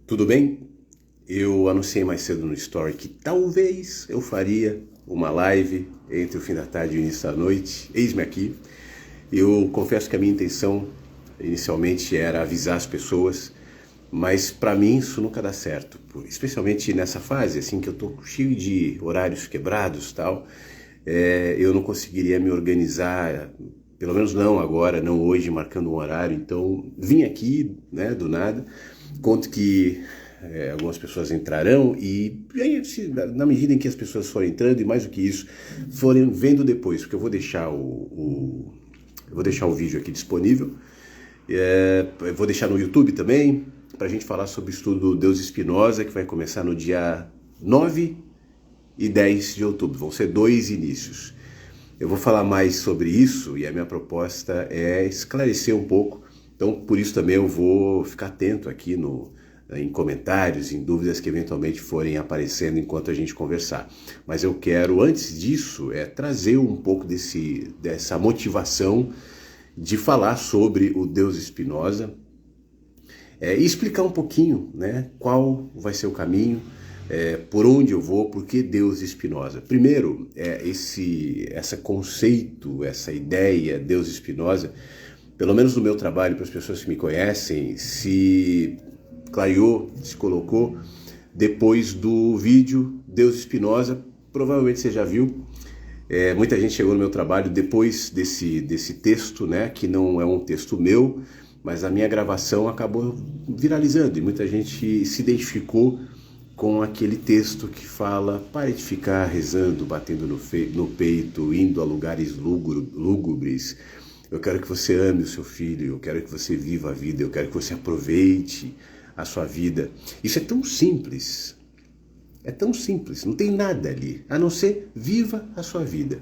Tudo bem? Eu anunciei mais cedo no Story que talvez eu faria uma live entre o fim da tarde e o início da noite. Eis-me aqui. Eu confesso que a minha intenção inicialmente era avisar as pessoas, mas para mim isso nunca dá certo, especialmente nessa fase assim que eu tô cheio de horários quebrados, tal. Eu não conseguiria me organizar, pelo menos não agora, não hoje, marcando um horário. Então vim aqui, né, do nada. Conto que algumas pessoas entrarão e na medida em que as pessoas forem entrando, e mais do que isso, forem vendo depois, porque eu vou deixar o vídeo aqui disponível. Eu vou deixar no YouTube também, para a gente falar sobre o estudo do Deus Spinoza, que vai começar no dia 9 e 10 de outubro. Vão ser 2 inícios. Eu vou falar mais sobre isso e a minha proposta é esclarecer um pouco. Então, por isso também eu vou ficar atento aqui em comentários, em dúvidas que eventualmente forem aparecendo enquanto a gente conversar. Mas eu quero, antes disso, trazer um pouco dessa motivação de falar sobre o Deus Spinoza e explicar um pouquinho, né, qual vai ser o caminho, por onde eu vou, por que Deus Spinoza. Primeiro, esse conceito, essa ideia, Deus Spinoza, pelo menos no meu trabalho, para as pessoas que me conhecem, se clareou, se colocou depois do vídeo Deus Spinoza. Provavelmente você já viu. Muita gente chegou no meu trabalho depois desse texto, né, que não é um texto meu, mas a minha gravação acabou viralizando e muita gente se identificou com aquele texto que fala: pare de ficar rezando, batendo no peito, indo a lugares lúgubres. Eu quero que você ame o seu filho, eu quero que você viva a vida, eu quero que você aproveite a sua vida. Isso é tão simples, não tem nada ali, a não ser viva a sua vida,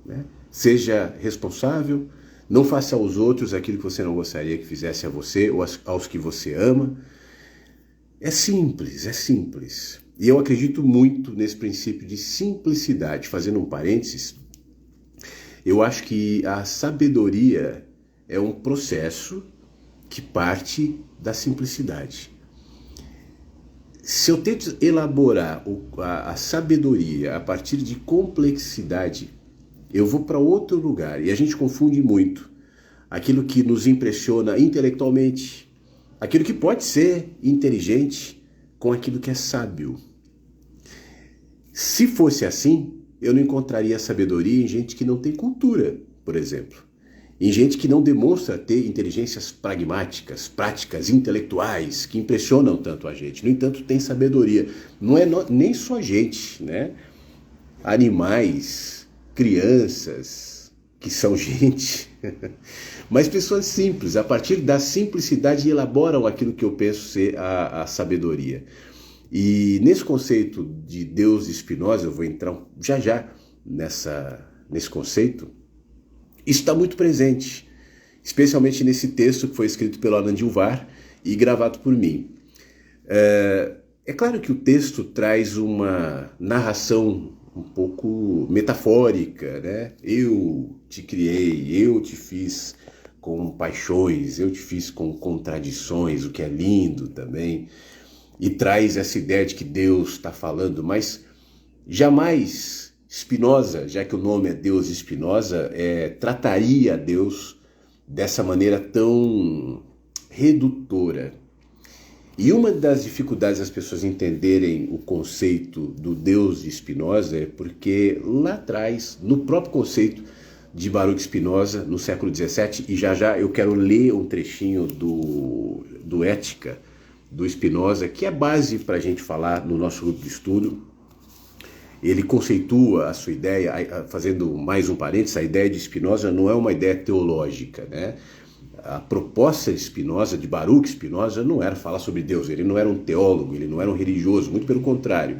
né? Seja responsável, não faça aos outros aquilo que você não gostaria que fizesse a você ou aos que você ama. É simples. E eu acredito muito nesse princípio de simplicidade. Fazendo um parênteses, eu acho que a sabedoria é um processo que parte da simplicidade. Se eu tento elaborar a sabedoria a partir de complexidade, eu vou para outro lugar. E a gente confunde muito aquilo que nos impressiona intelectualmente, aquilo que pode ser inteligente, com aquilo que é sábio. Se fosse assim, eu não encontraria sabedoria em gente que não tem cultura, por exemplo. Em gente que não demonstra ter inteligências pragmáticas, práticas, intelectuais, que impressionam tanto a gente. No entanto, tem sabedoria. Não é nem só gente, né? Animais, crianças, que são gente, mas pessoas simples, a partir da simplicidade elaboram aquilo que eu penso ser a sabedoria. E nesse conceito de Deus de Spinoza, eu vou entrar já nesse conceito, isso está muito presente, especialmente nesse texto que foi escrito pelo Alan Dilvar e gravado por mim. É claro que o texto traz uma narração um pouco metafórica, né? Eu te criei, eu te fiz com paixões, eu te fiz com contradições, o que é lindo também. E traz essa ideia de que Deus está falando, mas jamais Spinoza, já que o nome é Deus Spinoza, trataria Deus dessa maneira tão redutora. E uma das dificuldades das pessoas entenderem o conceito do Deus de Spinoza é porque lá atrás, no próprio conceito de Baruch Spinoza, no século XVII, e já eu quero ler um trechinho do Ética, do Spinoza, que é base para a gente falar no nosso grupo de estudo. Ele conceitua a sua ideia, fazendo mais um parênteses, a ideia de Spinoza não é uma ideia teológica, né? A proposta de Spinoza, de Baruch Spinoza, não era falar sobre Deus, ele não era um teólogo, ele não era um religioso, muito pelo contrário.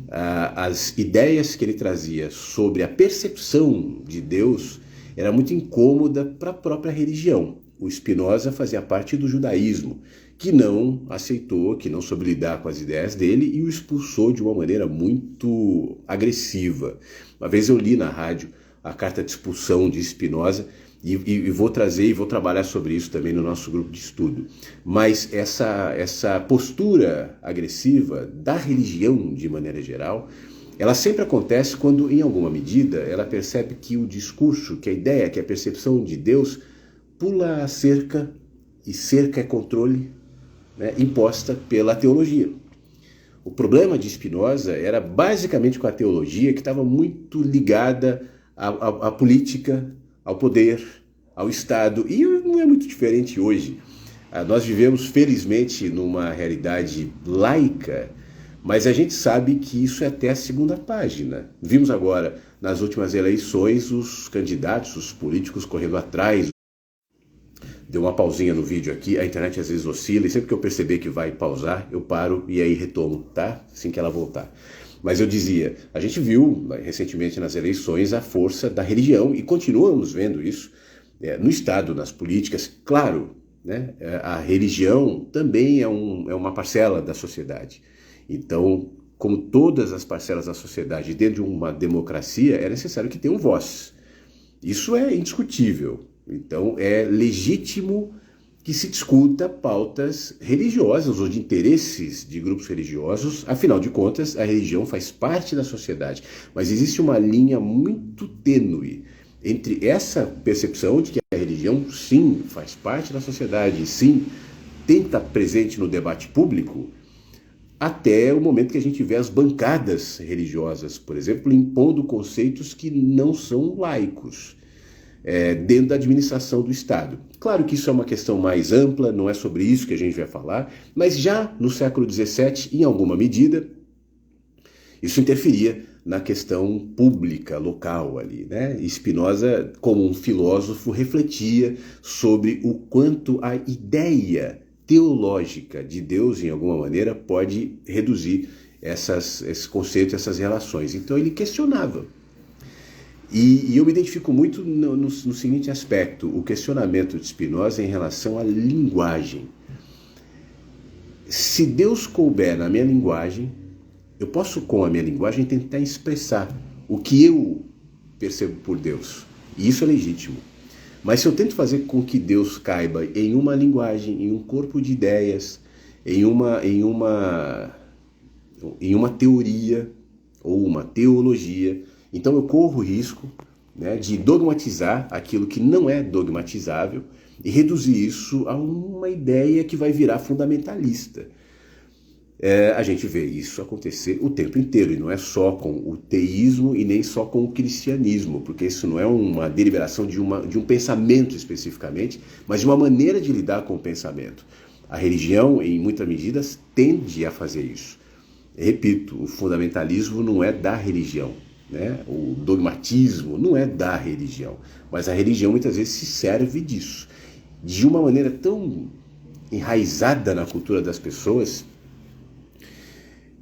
As ideias que ele trazia sobre a percepção de Deus era muito incômoda para a própria religião. O Spinoza fazia parte do judaísmo, que não aceitou, que não soube lidar com as ideias dele e o expulsou de uma maneira muito agressiva. Uma vez eu li na rádio a carta de expulsão de Spinoza E vou trazer e vou trabalhar sobre isso também no nosso grupo de estudo. Mas essa postura agressiva da religião, de maneira geral, ela sempre acontece quando, em alguma medida, ela percebe que o discurso, que a ideia, que a percepção de Deus pula a cerca, e cerca é controle, né, imposta pela teologia. O problema de Spinoza era basicamente com a teologia, que estava muito ligada à política, ao poder, ao Estado, e não é muito diferente hoje. Nós vivemos, felizmente, numa realidade laica, mas a gente sabe que isso é até a segunda página. Vimos agora, nas últimas eleições, os candidatos, os políticos correndo atrás. Deu uma pausinha no vídeo aqui, a internet às vezes oscila, e sempre que eu perceber que vai pausar, eu paro e aí retomo, tá? Assim que ela voltar. Mas eu dizia, a gente viu recentemente nas eleições a força da religião, e continuamos vendo isso no Estado, nas políticas. Claro, né? A religião também é uma parcela da sociedade. Então, como todas as parcelas da sociedade dentro de uma democracia, é necessário que tenham voz. Isso é indiscutível. Então, é legítimo que se discuta pautas religiosas ou de interesses de grupos religiosos. Afinal de contas, a religião faz parte da sociedade. Mas existe uma linha muito tênue entre essa percepção de que a religião, sim, faz parte da sociedade, sim, tem que estar presente no debate público, até o momento que a gente vê as bancadas religiosas, por exemplo, impondo conceitos que não são laicos dentro da administração do Estado. Claro que isso é uma questão mais ampla, não é sobre isso que a gente vai falar, mas já no século XVII, em alguma medida, isso interferia na questão pública, local ali, né? Spinoza, como um filósofo, refletia sobre o quanto a ideia teológica de Deus, em alguma maneira, pode reduzir esses conceitos, essas relações. Então ele questionava. E eu me identifico muito no seguinte aspecto, o questionamento de Spinoza em relação à linguagem. Se Deus couber na minha linguagem, eu posso, com a minha linguagem, tentar expressar o que eu percebo por Deus. E isso é legítimo. Mas se eu tento fazer com que Deus caiba em uma linguagem, em um corpo de ideias, em uma teoria ou uma teologia, então eu corro o risco, né, de dogmatizar aquilo que não é dogmatizável e reduzir isso a uma ideia que vai virar fundamentalista. A gente vê isso acontecer o tempo inteiro, e não é só com o teísmo e nem só com o cristianismo, porque isso não é uma deliberação de um pensamento especificamente, mas de uma maneira de lidar com o pensamento. A religião, em muitas medidas, tende a fazer isso. Repito, o fundamentalismo não é da religião, né? O dogmatismo não é da religião, mas a religião muitas vezes se serve disso, de uma maneira tão enraizada na cultura das pessoas,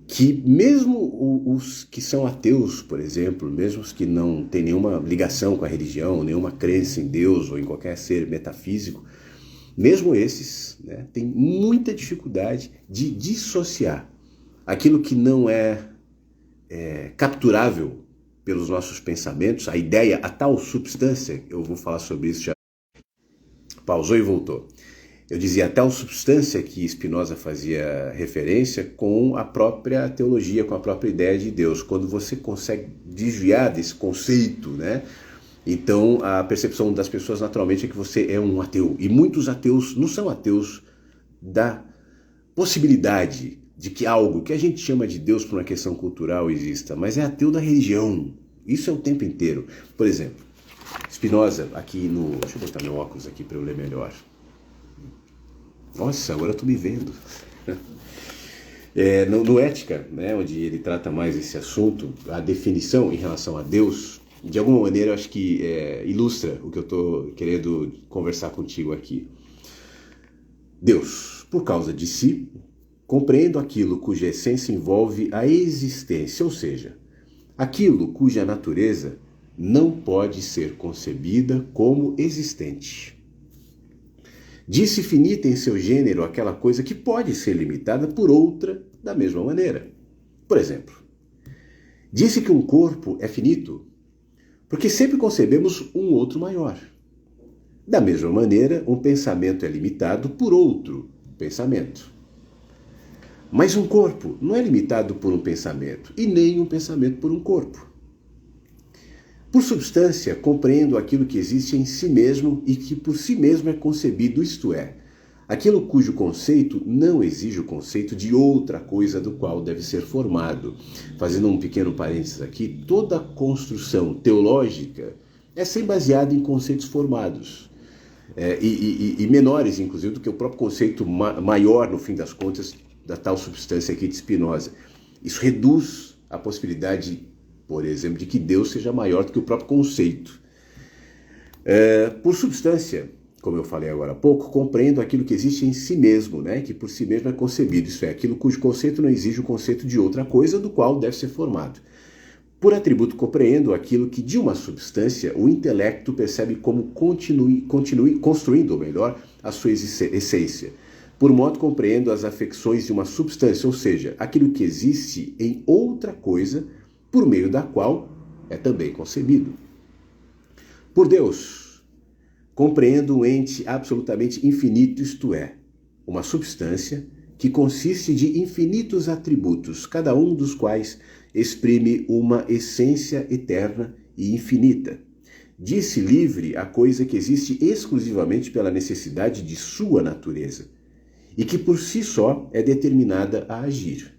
que mesmo os que são ateus, por exemplo, mesmo os que não têm nenhuma ligação com a religião, nenhuma crença em Deus ou em qualquer ser metafísico, mesmo esses, né, têm muita dificuldade de dissociar aquilo que não é capturável pelos nossos pensamentos, a ideia, a tal substância, eu vou falar sobre isso já. Pausou e voltou. Eu dizia a tal substância que Spinoza fazia referência com a própria teologia, com a própria ideia de Deus. Quando você consegue desviar desse conceito, né? Então a percepção das pessoas naturalmente é que você é um ateu. E muitos ateus não são ateus da possibilidade de que algo que a gente chama de Deus por uma questão cultural exista, mas é ateu da religião. Isso é o tempo inteiro. Por exemplo, Spinoza, aqui no... Deixa eu botar meu óculos aqui para eu ler melhor. Nossa, agora eu estou me vendo. No Ética, né, onde ele trata mais esse assunto, a definição em relação a Deus, de alguma maneira eu acho que ilustra o que eu estou querendo conversar contigo aqui. Deus, por causa de si, compreendo aquilo cuja essência envolve a existência, ou seja, aquilo cuja natureza não pode ser concebida como existente. Disse finita em seu gênero aquela coisa que pode ser limitada por outra da mesma maneira. Por exemplo, disse que um corpo é finito porque sempre concebemos um outro maior. Da mesma maneira, um pensamento é limitado por outro pensamento. Mas um corpo não é limitado por um pensamento, e nem um pensamento por um corpo. Por substância, compreendo aquilo que existe em si mesmo e que por si mesmo é concebido, isto é, aquilo cujo conceito não exige o conceito de outra coisa do qual deve ser formado. Fazendo um pequeno parênteses aqui, toda construção teológica é sempre baseada em conceitos formados, e menores, inclusive, do que o próprio conceito maior, no fim das contas, da tal substância aqui de Spinoza. Isso reduz a possibilidade, por exemplo, de que Deus seja maior do que o próprio conceito. Por substância, como eu falei agora há pouco, compreendo aquilo que existe em si mesmo, né? Que por si mesmo é concebido, isso é, aquilo cujo conceito não exige o conceito de outra coisa do qual deve ser formado. Por atributo, compreendo aquilo que de uma substância o intelecto percebe como continue construindo, ou melhor, a sua essência. Por modo, compreendo as afecções de uma substância, ou seja, aquilo que existe em outra coisa, por meio da qual é também concebido. Por Deus, compreendo um ente absolutamente infinito, isto é, uma substância que consiste de infinitos atributos, cada um dos quais exprime uma essência eterna e infinita. Diz-se livre a coisa que existe exclusivamente pela necessidade de sua natureza, e que por si só é determinada a agir.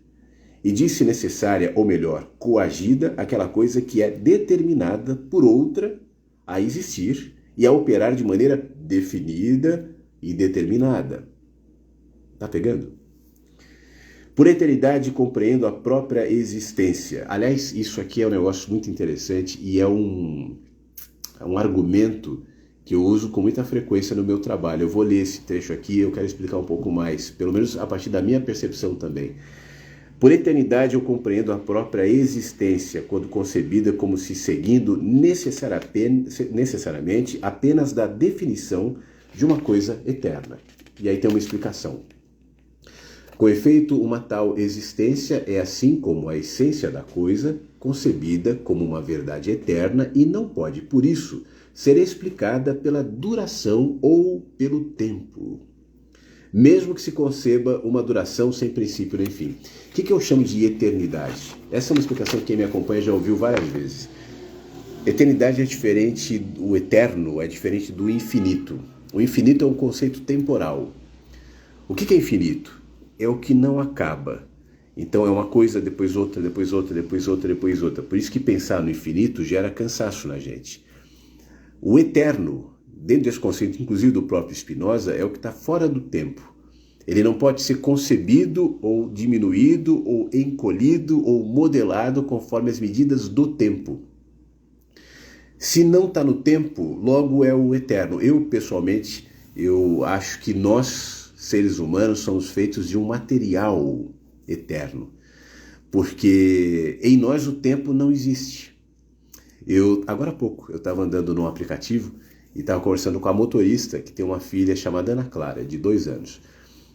E diz-se necessária, ou melhor, coagida, aquela coisa que é determinada por outra a existir e a operar de maneira definida e determinada. Tá pegando? Por eternidade compreendo a própria existência. Aliás, isso aqui é um negócio muito interessante e é um argumento que eu uso com muita frequência no meu trabalho. Eu vou ler esse trecho aqui e eu quero explicar um pouco mais, pelo menos a partir da minha percepção também. Por eternidade eu compreendo a própria existência, quando concebida como se seguindo necessariamente apenas da definição de uma coisa eterna. E aí tem uma explicação. Com efeito, uma tal existência é assim como a essência da coisa, concebida como uma verdade eterna e não pode, por isso, ser explicada pela duração ou pelo tempo, mesmo que se conceba uma duração sem princípio nem fim. O que eu chamo de eternidade? Essa é uma explicação que quem me acompanha já ouviu várias vezes. Eternidade é diferente, o eterno é diferente do infinito. O infinito é um conceito temporal. O que é infinito? É o que não acaba. Então é uma coisa, depois outra, depois outra, depois outra, depois outra. Por isso que pensar no infinito gera cansaço na gente. O eterno, dentro desse conceito, inclusive do próprio Spinoza, é o que está fora do tempo. Ele não pode ser concebido ou diminuído ou encolhido ou modelado conforme as medidas do tempo. Se não está no tempo, logo é o eterno. Eu, pessoalmente, eu acho que nós, seres humanos, somos feitos de um material eterno. Porque em nós o tempo não existe. Agora há pouco, eu estava andando num aplicativo e estava conversando com a motorista que tem uma filha chamada Ana Clara, de 2 anos.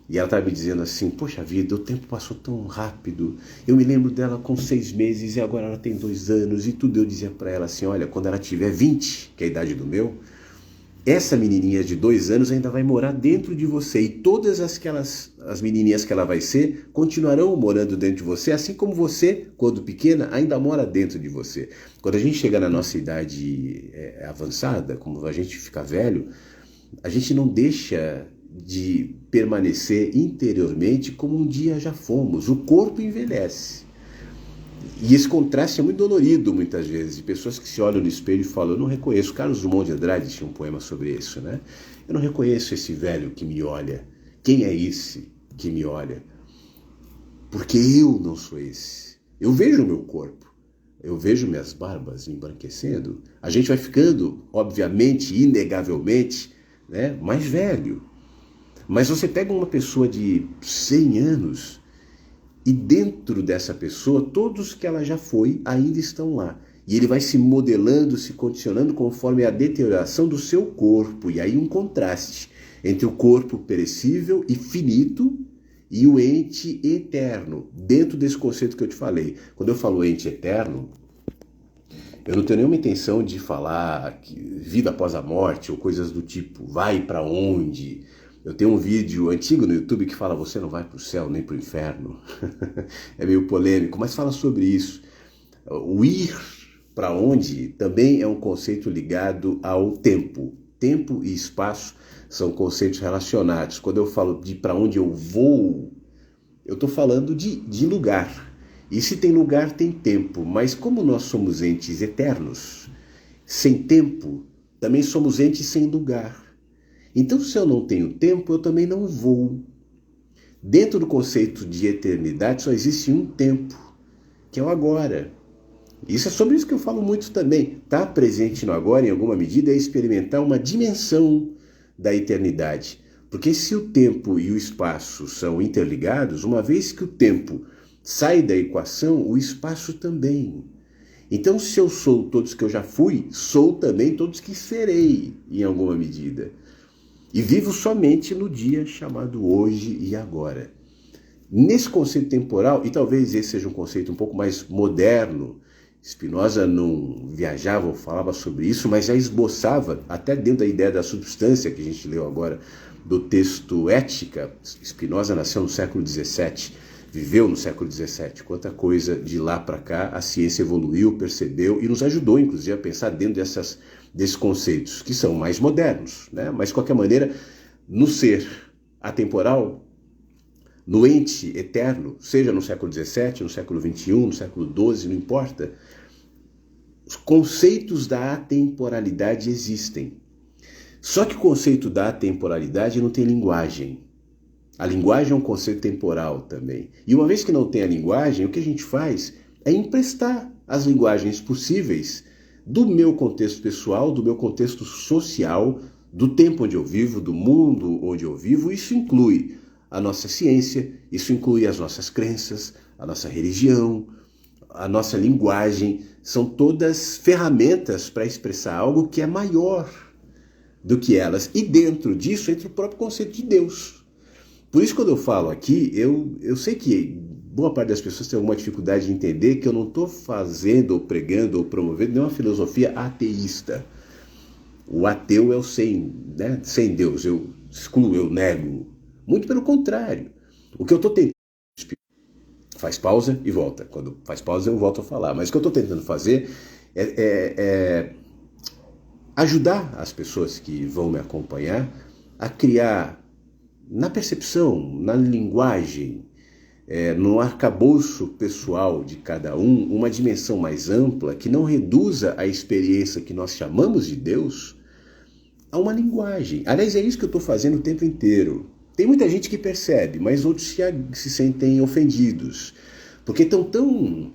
E ela estava me dizendo assim, poxa vida, o tempo passou tão rápido. Eu me lembro dela com 6 meses e agora ela tem 2 anos e tudo. Eu dizia para ela assim, olha, quando ela tiver 20, que é a idade do meu, essa menininha de 2 anos ainda vai morar dentro de você. E todas as menininhas que ela vai ser continuarão morando dentro de você, assim como você, quando pequena, ainda mora dentro de você. Quando a gente chega na nossa idade avançada, como a gente fica velho, a gente não deixa de permanecer interiormente como um dia já fomos. O corpo envelhece. E esse contraste é muito dolorido muitas vezes, de pessoas que se olham no espelho e falam, eu não reconheço. Carlos Drummond de Andrade tinha um poema sobre isso, né? Eu não reconheço esse velho que me olha. Quem é esse que me olha? Porque eu não sou esse. Eu vejo o meu corpo, eu vejo minhas barbas embranquecendo. A gente vai ficando, obviamente, inegavelmente, né, mais velho. Mas você pega uma pessoa de 100 anos e dentro dessa pessoa, todos que ela já foi ainda estão lá. E ele vai se modelando, se condicionando conforme a deterioração do seu corpo. E aí um contraste entre o corpo perecível e finito e o ente eterno, dentro desse conceito que eu te falei. Quando eu falo ente eterno, Eu não tenho nenhuma intenção de falar que vida após a morte ou coisas do tipo, vai para onde? Eu tenho um vídeo antigo no YouTube que fala, você não vai para o céu nem para o inferno. É meio polêmico, mas fala sobre isso. O ir para onde também é um conceito ligado ao tempo. Tempo e espaço são conceitos relacionados. Quando eu falo de para onde eu vou, eu estou falando de lugar. E se tem lugar, tem tempo. Mas como nós somos entes eternos, sem tempo, também somos entes sem lugar. Então, se eu não tenho tempo, eu também não vou. Dentro do conceito de eternidade, só existe um tempo, que é o agora. Isso é sobre isso que eu falo muito também. Estar presente no agora, em alguma medida, é experimentar uma dimensão da eternidade. Porque se o tempo e o espaço são interligados, uma vez que o tempo sai da equação, o espaço também. Então, se eu sou todos que eu já fui, sou também todos que serei, em alguma medida. E vivo somente no dia chamado hoje e agora. Nesse conceito temporal, e talvez esse seja um conceito um pouco mais moderno, Spinoza não viajava ou falava sobre isso, mas já esboçava, até dentro da ideia da substância que a gente leu agora, do texto Ética. Spinoza nasceu no século XVII, viveu no século XVII. Quanta coisa de lá para cá a ciência evoluiu, percebeu e nos ajudou, inclusive, a pensar dentro desses conceitos, que são mais modernos, né? Mas, de qualquer maneira, no ser atemporal, no ente eterno, seja no século XVII, no século XXI, no século XII, não importa, os conceitos da atemporalidade existem. Só que o conceito da atemporalidade não tem linguagem. A linguagem é um conceito temporal também. E uma vez que não tem a linguagem, o que a gente faz é emprestar as linguagens possíveis do meu contexto pessoal, do meu contexto social, do tempo onde eu vivo, do mundo onde eu vivo. Isso inclui a nossa ciência, isso inclui as nossas crenças, a nossa religião, a nossa linguagem. São todas ferramentas para expressar algo que é maior do que elas. E dentro disso entra o próprio conceito de Deus. Por isso, quando eu falo aqui, eu sei que boa parte das pessoas tem alguma dificuldade de entender que eu não estou fazendo, ou pregando, ou promovendo nenhuma filosofia ateísta. O ateu é o sem, né? Sem Deus. Eu excluo, eu nego. Muito pelo contrário. O que eu estou tentando... Faz pausa e volta. Quando faz pausa, eu volto a falar. Mas o que eu estou tentando fazer é ajudar as pessoas que vão me acompanhar a criar, na percepção, na linguagem, no arcabouço pessoal de cada um, uma dimensão mais ampla que não reduza a experiência que nós chamamos de Deus a uma linguagem. Aliás, é isso que eu estou fazendo o tempo inteiro. Tem muita gente que percebe, mas outros se sentem ofendidos, porque estão tão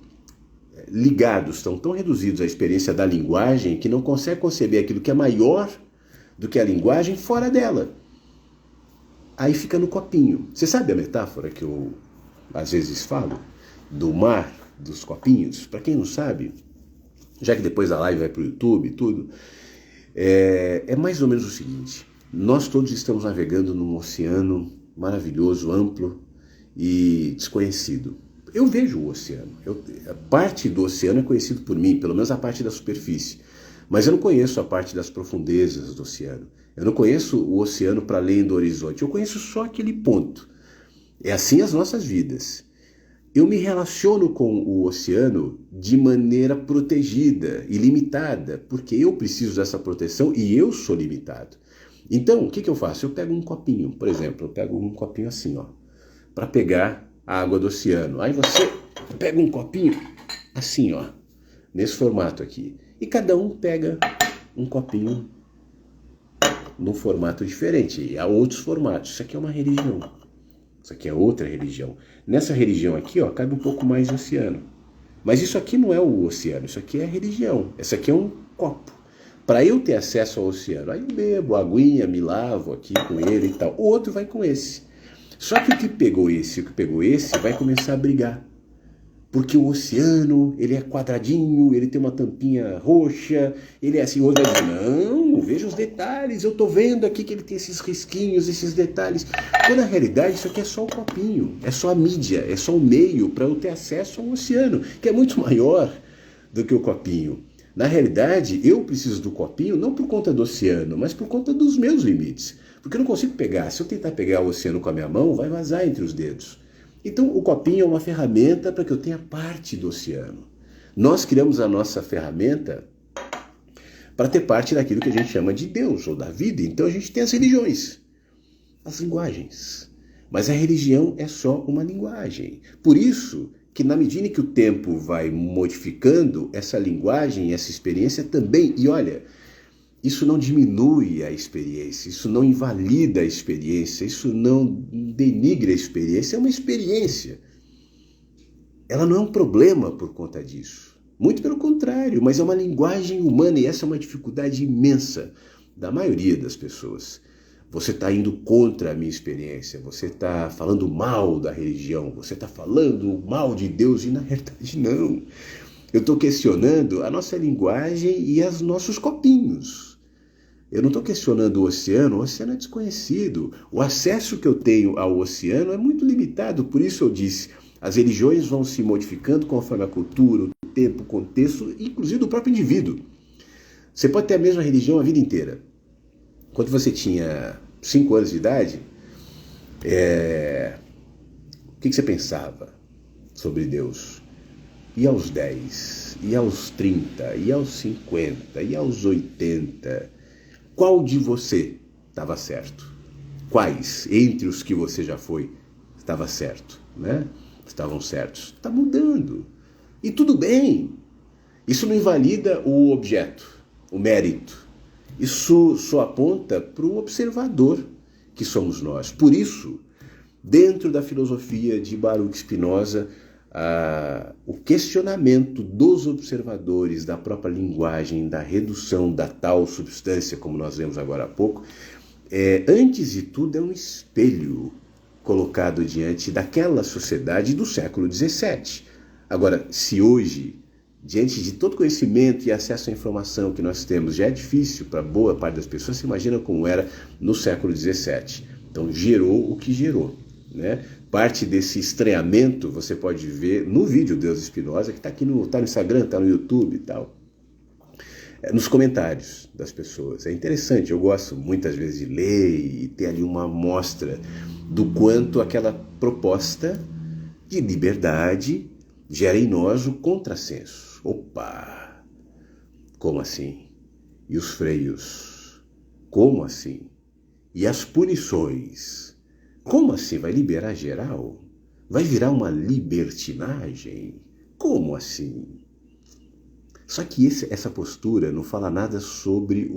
ligados, estão tão reduzidos à experiência da linguagem que não conseguem conceber aquilo que é maior do que a linguagem fora dela. Aí fica no copinho. Você sabe a metáfora que eu às vezes falo? Do mar, dos copinhos? Para quem não sabe, já que depois a live vai para o YouTube e tudo, é mais ou menos o seguinte. Nós todos estamos navegando num oceano maravilhoso, amplo e desconhecido. Eu vejo o oceano. A parte do oceano é conhecido por mim, pelo menos a parte da superfície. Mas eu não conheço a parte das profundezas do oceano. Eu não conheço o oceano para além do horizonte. Eu conheço só aquele ponto. É assim as nossas vidas. Eu me relaciono com o oceano de maneira protegida e limitada, porque eu preciso dessa proteção e eu sou limitado. Então, o que eu faço? Eu pego um copinho, por exemplo, eu pego um copinho assim, ó, para pegar a água do oceano. Aí você pega um copinho assim, ó, nesse formato aqui. E cada um pega um copinho num formato diferente. E há outros formatos. Isso aqui é uma religião. Isso aqui é outra religião. Nessa religião aqui, ó, cabe um pouco mais de oceano. Mas isso aqui não é o oceano. Isso aqui é religião. Esse aqui é um copo. Para eu ter acesso ao oceano, aí eu bebo aguinha, me lavo aqui com ele e tal. O outro vai com esse. Só que o que pegou esse e o que pegou esse vai começar a brigar. Porque o oceano, ele é quadradinho, ele tem uma tampinha roxa, ele é assim, o outro vai dizer, não, veja os detalhes, eu tô vendo aqui que ele tem esses risquinhos, esses detalhes. Quando na realidade isso aqui é só o copinho, é só a mídia, é só o meio para eu ter acesso ao oceano, que é muito maior do que o copinho. Na realidade, eu preciso do copinho não por conta do oceano, mas por conta dos meus limites. Porque eu não consigo pegar. Se eu tentar pegar o oceano com a minha mão, vai vazar entre os dedos. Então, o copinho é uma ferramenta para que eu tenha parte do oceano. Nós criamos a nossa ferramenta para ter parte daquilo que a gente chama de Deus ou da vida. Então, a gente tem as religiões, as linguagens. Mas a religião é só uma linguagem. Por isso que na medida em que o tempo vai modificando, essa linguagem, essa experiência também. E olha, isso não diminui a experiência, isso não invalida a experiência, isso não denigra a experiência, é uma experiência. Ela não é um problema por conta disso. Muito pelo contrário, mas é uma linguagem humana e essa é uma dificuldade imensa da maioria das pessoas. Você está indo contra a minha experiência, você está falando mal da religião, você está falando mal de Deus e na verdade não. Eu estou questionando a nossa linguagem e os nossos copinhos. Eu não estou questionando o oceano é desconhecido. O acesso que eu tenho ao oceano é muito limitado, por isso eu disse, as religiões vão se modificando conforme a cultura, o tempo, o contexto, inclusive do próprio indivíduo. Você pode ter a mesma religião a vida inteira. Quando você tinha 5 anos de idade, o que você pensava sobre Deus? E aos 10, e aos 30, e aos 50, e aos 80? Qual de você estava certo? Quais, entre os que você já foi, estava certo, né? Estavam certos? Está mudando. E tudo bem. Isso não invalida o objeto, o mérito. Isso só aponta para o observador que somos nós. Por isso, dentro da filosofia de Baruch Spinoza, o questionamento dos observadores da própria linguagem, da redução da tal substância, como nós vemos agora há pouco, antes de tudo é um espelho colocado diante daquela sociedade do século XVII. Agora, se hoje, diante de todo conhecimento e acesso à informação que nós temos, já é difícil para boa parte das pessoas, se imagina como era no século XVII. Então, gerou o que gerou, né? Parte desse estranhamento você pode ver no vídeo Deus Spinoza, que está aqui no Instagram, está no YouTube e tal. Nos comentários das pessoas. É interessante, eu gosto muitas vezes de ler e ter ali uma amostra do quanto aquela proposta de liberdade gera em nós o contrassenso. Opa! Como assim? E os freios? Como assim? E as punições? Como assim? Vai liberar geral? Vai virar uma libertinagem? Como assim? Só que essa postura não fala nada sobre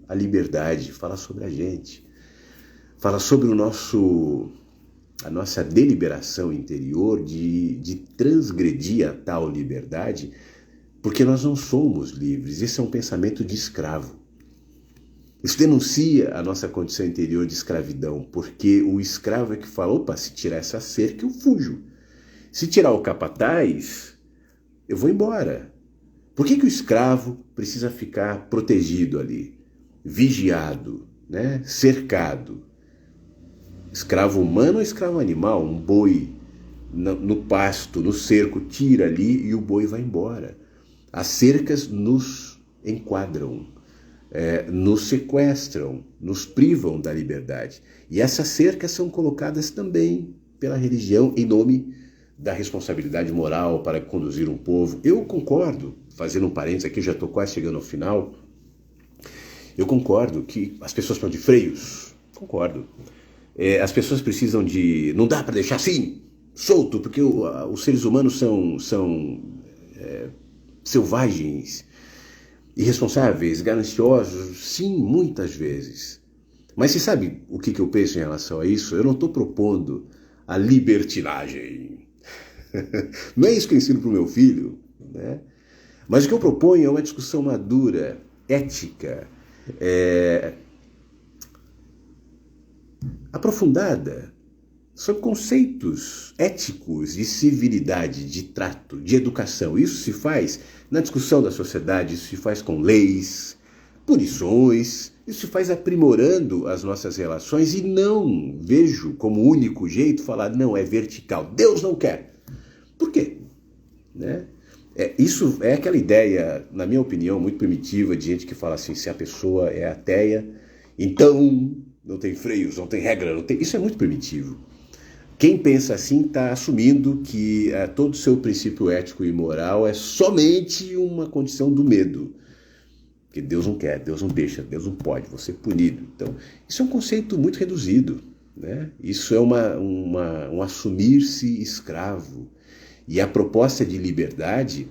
a liberdade, fala sobre a gente. Fala sobre a nossa deliberação interior de transgredir a tal liberdade, porque nós não somos livres. Esse é um pensamento de escravo. Isso denuncia a nossa condição interior de escravidão, porque o escravo é que fala, opa, se tirar essa cerca eu fujo. Se tirar o capataz, eu vou embora. Por que o escravo precisa ficar protegido ali, vigiado, né? Cercado? Escravo humano ou escravo animal? Um boi no pasto, no cerco, tira ali e o boi vai embora. As cercas nos enquadram, nos sequestram, nos privam da liberdade. E essas cercas são colocadas também pela religião em nome da responsabilidade moral para conduzir um povo. Eu concordo, fazendo um parênteses aqui, já estou quase chegando ao final, eu concordo que as pessoas precisam de freios, concordo. As pessoas precisam de... Não dá para deixar assim, solto, porque os seres humanos são selvagens, irresponsáveis, gananciosos, sim, muitas vezes. Mas você sabe o que eu penso em relação a isso? Eu não estou propondo a libertinagem. Não é isso que eu ensino para o meu filho, né? Mas o que eu proponho é uma discussão madura, ética, aprofundada, sobre conceitos éticos de civilidade, de trato, de educação. Isso se faz na discussão da sociedade, isso se faz com leis, punições, isso se faz aprimorando as nossas relações e não vejo como único jeito falar, não, é vertical. Deus não quer. Por quê? Né? Isso é aquela ideia, na minha opinião, muito primitiva de gente que fala assim, se a pessoa é ateia, então não tem freios, não tem regra, não tem... Isso é muito primitivo. Quem pensa assim está assumindo que todo o seu princípio ético e moral é somente uma condição do medo. Porque Deus não quer, Deus não deixa, Deus não pode, você é punido. Então, isso é um conceito muito reduzido, né? Isso é um assumir-se escravo. E a proposta de liberdade,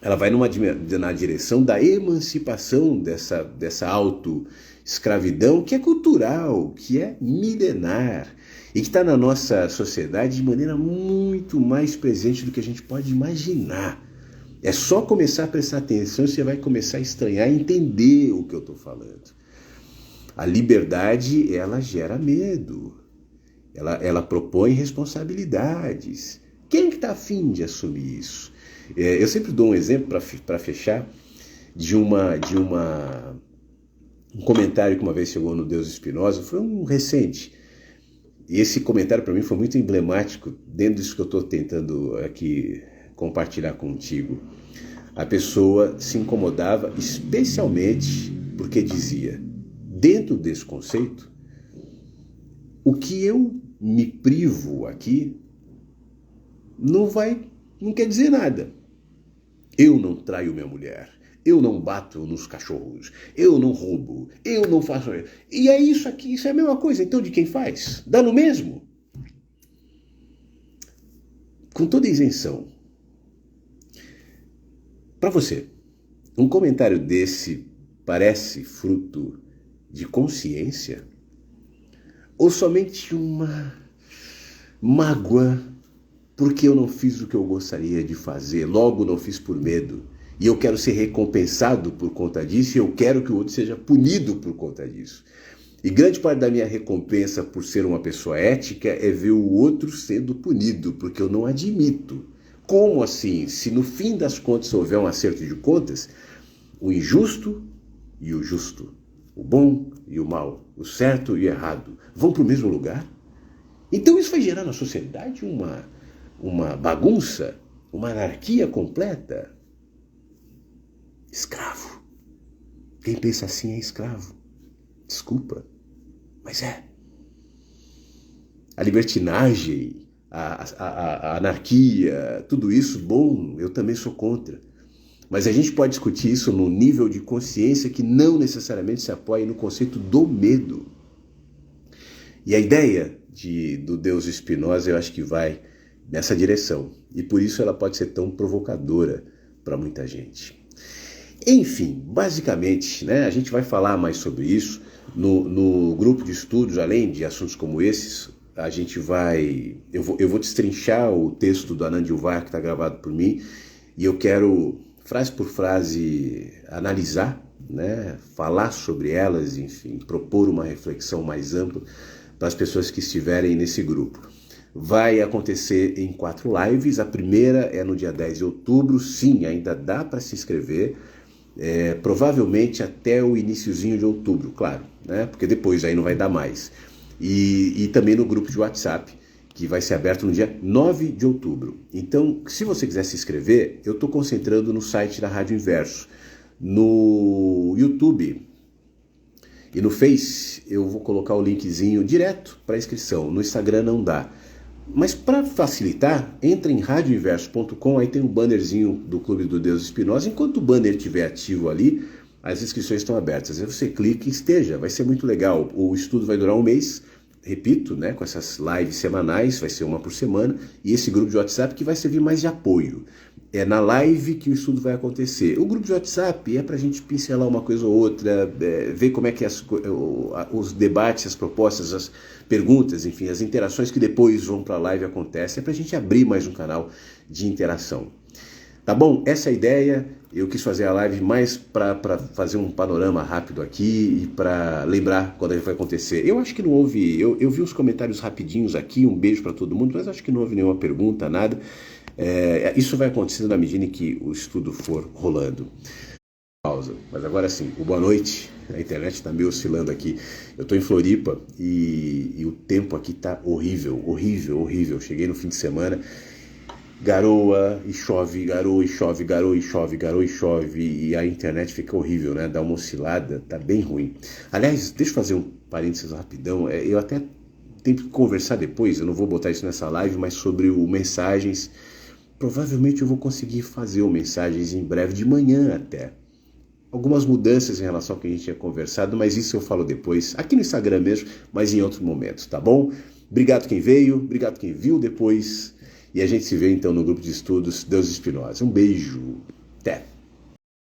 ela vai na direção da emancipação dessa auto-escravidão que é cultural, que é milenar e que está na nossa sociedade de maneira muito mais presente do que a gente pode imaginar. É só começar a prestar atenção e você vai começar a estranhar e entender o que eu estou falando. A liberdade, ela gera medo. Ela propõe responsabilidades. Quem que está afim de assumir isso? Eu sempre dou um exemplo para fechar de um comentário que uma vez chegou no Deus Spinoza, foi um recente. E esse comentário para mim foi muito emblemático dentro disso que eu estou tentando aqui compartilhar contigo. A pessoa se incomodava especialmente porque dizia, dentro desse conceito, o que eu me privo aqui não quer dizer nada. Eu não traio minha mulher, eu não bato nos cachorros, eu não roubo, eu não faço... E é isso aqui, isso é a mesma coisa, então de quem faz? Dá no mesmo? Com toda isenção, para você, um comentário desse parece fruto de consciência? Ou somente uma mágoa porque eu não fiz o que eu gostaria de fazer, logo não fiz por medo, e eu quero ser recompensado por conta disso, e eu quero que o outro seja punido por conta disso. E grande parte da minha recompensa por ser uma pessoa ética é ver o outro sendo punido, porque eu não admito. Como assim? Se no fim das contas houver um acerto de contas, o injusto e o justo, o bom e o mal, o certo e o errado, vão para o mesmo lugar? Então isso vai gerar na sociedade uma bagunça, uma anarquia completa. Escravo. Quem pensa assim é escravo. Desculpa, mas é. A libertinagem, a anarquia, tudo isso, bom, eu também sou contra. Mas a gente pode discutir isso num nível de consciência que não necessariamente se apoia no conceito do medo. E a ideia do Deus Spinoza, eu acho que vai nessa direção. E por isso ela pode ser tão provocadora para muita gente. Enfim, basicamente, né, a gente vai falar mais sobre isso no grupo de estudos, além de assuntos como esses. A gente vai... Eu vou destrinchar o texto do Anand Yuvaya que está gravado por mim, e eu quero, frase por frase, analisar, né, falar sobre elas, enfim, propor uma reflexão mais ampla para as pessoas que estiverem nesse grupo. Vai acontecer em 4 lives, a primeira é no dia 10 de outubro, sim, ainda dá para se inscrever, provavelmente até o iniciozinho de outubro, claro, né, porque depois aí não vai dar mais. E também no grupo de WhatsApp, que vai ser aberto no dia 9 de outubro. Então, se você quiser se inscrever, eu estou concentrando no site da Rádio Inverso. No YouTube e no Face, eu vou colocar o linkzinho direto para inscrição. No Instagram não dá. Mas para facilitar, entra em radioinverso.com, aí tem um bannerzinho do Clube do Deus Spinoza. Enquanto o banner estiver ativo ali, as inscrições estão abertas. Aí você clica e esteja, vai ser muito legal. O estudo vai durar um mês, repito, né, com essas lives semanais, vai ser uma por semana, e esse grupo de WhatsApp que vai servir mais de apoio. É na live que o estudo vai acontecer. O grupo de WhatsApp é para a gente pincelar uma coisa ou outra, ver como é que os debates, as propostas, as perguntas, enfim, as interações que depois vão para a live acontecem. É para a gente abrir mais um canal de interação. Tá bom? Essa é a ideia. Eu quis fazer a live mais para fazer um panorama rápido aqui e para lembrar quando vai acontecer. Eu acho que não houve... Eu vi uns comentários rapidinhos aqui, um beijo para todo mundo, mas acho que não houve nenhuma pergunta, nada. Isso vai acontecendo na medida em que o estudo for rolando. Pausa. Mas agora sim, o boa noite. A internet está meio oscilando aqui. Eu estou em Floripa e o tempo aqui está horrível, horrível, horrível. Cheguei no fim de semana garoa e chove, garoa e chove, garoa e chove, garoa e chove, e a internet fica horrível, né? Dá uma oscilada, tá bem ruim. Aliás, deixa eu fazer um parênteses rapidão, eu até tenho que conversar depois, eu não vou botar isso nessa live, mas sobre o Mensagens. Provavelmente eu vou conseguir fazer o Mensagens em breve, de manhã até. Algumas mudanças em relação ao que a gente tinha conversado, mas isso eu falo depois, aqui no Instagram mesmo, mas em outro momento, tá bom? Obrigado quem veio, obrigado quem viu depois, e a gente se vê então no grupo de estudos Deus Espinosa. Um beijo, até!